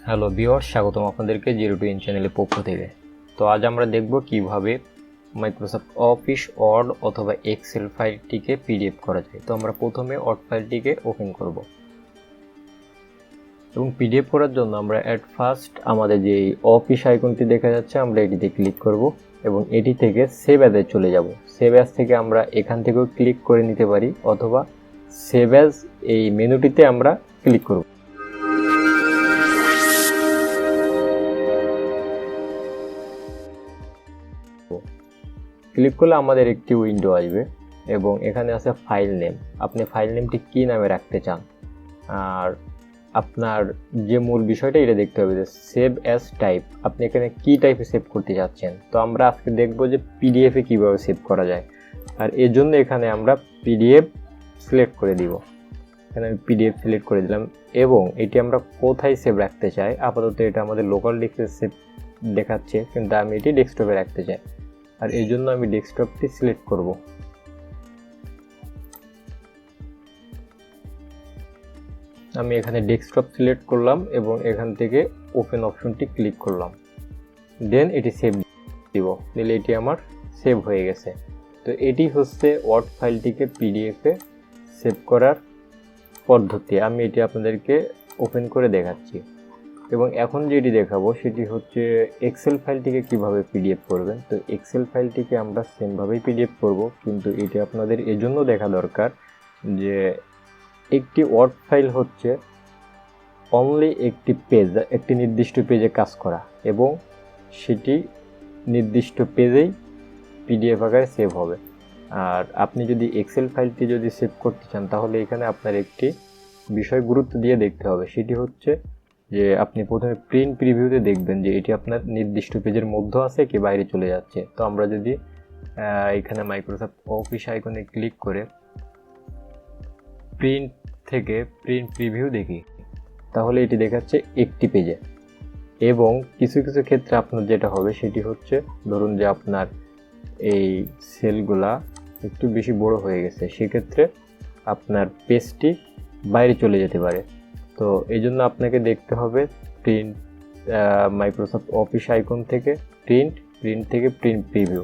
Hello viewers, স্বাগতম আপনাদেরকে zero two in চ্যানেলের পক্ষ থেকে। তো আজ আমরা দেখব কিভাবে মাইক্রোসফট অফিস ওয়ার্ড অথবা এক্সেল ফাইলটিকে পিডিএফ করা যায়। তো আমরা প্রথমে ওয়ার্ড ফাইলটিকে ওপেন করব এবং পিডিএফ করার জন্য আমরা অ্যাট ফার্স্ট আমাদের যে অফিস আইকনটি দেখা যাচ্ছে আমরা এটিতে ক্লিক করব এবং এটি থেকে সেভ অ্যাজে চলে যাব। সেভ অ্যাজ থেকে আমরা এখান থেকেও ক্লিক করে নিতে পারি অথবা সেভ অ্যাজ এই মেনুটিতে আমরা ক্লিক করব। ক্লিক করলে আমাদের একটি উইন্ডো আসবে এবং এখানে আছে ফাইল নেম। আপনি ফাইল নেমটি কী নামে রাখতে চান আর আপনার যে মূল বিষয়টা এটা দেখতে হবে যে সেভ অ্যাজ টাইপ, আপনি এখানে কী টাইপে সেভ করতে যাচ্ছেন। তো আমরা আজকে দেখব যে পিডিএফে কীভাবে সেভ করা যায়, আর এর জন্য এখানে আমরা পিডিএফ সিলেক্ট করে দিব। এখানে আমি পিডিএফ সিলেক্ট করে দিলাম এবং এটি আমরা কোথায় সেভ রাখতে চাই। আপাতত এটা আমাদের লোকাল ডিস্কে সেভ দেখাচ্ছে, কিন্তু আমি এটি ডেস্কটপে রাখতে চাই, আর এই জন্য আমি ডেস্কটপটি সিলেক্ট করব। আমি এখানে ডেস্কটপ সিলেক্ট করলাম এবং এখান থেকে ওপেন অপশনটি ক্লিক করলাম, দেন এটি সেভ দিব, দিলে এটি আমার সেভ হয়ে গেছে। তো এটি হচ্ছে ওয়ার্ড ফাইলটিকে পিডিএফে সেভ করার পদ্ধতি। আমি এটি আপনাদেরকে ওপেন করে দেখাচ্ছি এবং এখন যেটি দেখাবো সেটি হচ্ছে এক্সেল ফাইলটিকে কিভাবে পিডিএফ করবেন। তো এক্সেল ফাইলটিকে আমরা সেমভাবেই পিডিএফ করব, কিন্তু এটি আপনাদের এজন্য দেখা দরকার যে একটি ওয়ার্ড ফাইল হচ্ছে অনলি একটি পেজ, একটি নির্দিষ্ট পেজে কাজ করা এবং সেটি নির্দিষ্ট পেজেই পিডিএফ আকারে সেভ হবে। আর আপনি যদি এক্সেল ফাইলটি যদি সেভ করতে চান তাহলে এখানে আপনার একটি বিষয় গুরুত্ব দিয়ে দেখতে হবে, সেটি হচ্ছে যে আপনি প্রথমে প্রিন্ট প্রিভিউতে দেখবেন যে এটি আপনার নির্দিষ্ট পেজের মধ্যে আছে কি বাইরে চলে যাচ্ছে। তো আমরা যদি এখানে মাইক্রোসফট অফিস আইকনে ক্লিক করে প্রিন্ট থেকে প্রিন্ট প্রিভিউ দেখি তাহলে এটি দেখাচ্ছে একটি পেজে। এবং কিছু কিছু ক্ষেত্রে আপনার যেটা হবে সেটি হচ্ছে ধরুন যে আপনার এই সেলগুলা একটু বেশি বড় হয়ে গেছে, সেক্ষেত্রে আপনার পেজটি বাইরে চলে যেতে পারে। তো এই জন্য আপনাকে দেখতে হবে প্রিন্ট মাইক্রোসফট অফিস আইকন থেকে প্রিন্ট থেকে প্রিন্ট প্রিভিউ।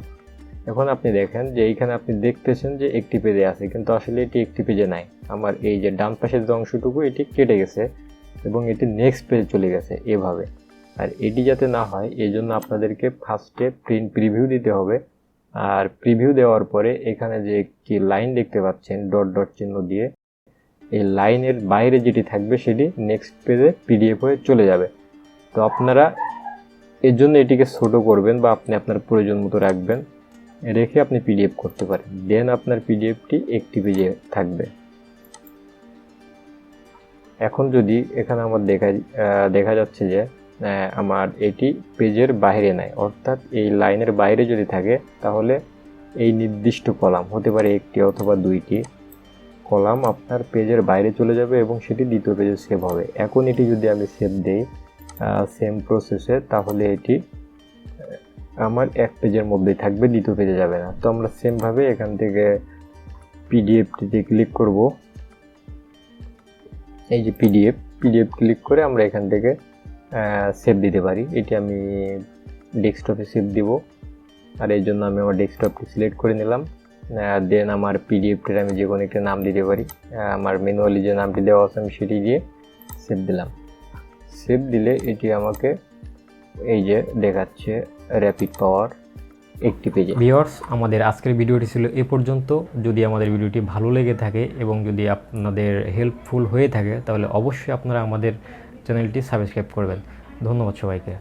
এখন আপনি দেখেন যে এইখানে আপনি দেখতেছেন যে একটি পেজে আছে, কিন্তু আসলে এটি একটি পেজে নাই। আমার এই যে ডান পাশের যে অংশটুকু এটি কেটে গেছে এবং এটি নেক্সট পেজে চলে গেছে এভাবে। আর এটি যাতে না হয় এই জন্য আপনাদেরকে ফার্স্টে প্রিন্ট প্রিভিউ দিতে হবে, আর প্রিভিউ দেওয়ার পরে এখানে যে একটি লাইন দেখতে পাচ্ছেন ডট ডট চিহ্ন দিয়ে, এই লাইনের বাইরে যেটি থাকবে সেটি নেক্সট পেজে পিডিএফ হয়ে চলে যাবে। তো আপনারা এর জন্য এটিকে ছোট করবেন বা আপনি আপনার প্রয়োজন মতো রাখবেন, রেখে আপনি পিডিএফ করতে পারেন, দেন আপনার পিডিএফটি একটি পেজে থাকবে। এখন যদি এখানে আমার দেখা যাচ্ছে যে আমার এটি পেজের বাইরে নাই, অর্থাৎ এই লাইনের বাইরে যদি থাকে তাহলে এই নির্দিষ্ট কলাম হতে পারে একটি অথবা দুইটি কলাম আপনার পেজের বাইরে চলে যাবে এবং সেটি দ্বিতীয় পেজে সেভ হবে। এখন এটি যদি আমি সেভ দেই সেম প্রসেসে, তাহলে এটি আমার এক পেজের মধ্যেই থাকবে, দ্বিতীয় পেজে যাবে না। তো আমরা সেমভাবে এখান থেকে পিডিএফটিতে ক্লিক করব, এই যে পিডিএফ ক্লিক করে আমরা এখান থেকে সেভ দিতে পারি। এটি আমি ডেস্কটপে সেভ দিব, আর এই জন্য আমি আমার ডেস্কটপটি সিলেক্ট করে নিলাম। দেন আমার পিডিএফটির আমি যে কোনো একটা নাম দিতে পারি, আমার ম্যানুয়ালি যে নামটি দেওয়া আছে আমি সেটি দিয়ে সেভ দিলাম। সেভ দিলে এটি আমাকে এই যে দেখাচ্ছে র্যাপিড পাওয়ার একটি পেজে। ভিউয়ার্স, আমাদের আজকের ভিডিওটি ছিল এ পর্যন্ত। যদি আমাদের ভিডিওটি ভালো লেগে থাকে এবং যদি আপনাদের হেল্পফুল হয়ে থাকে তাহলে অবশ্যই আপনারা আমাদের চ্যানেলটি সাবস্ক্রাইব করবেন। ধন্যবাদ সবাইকে।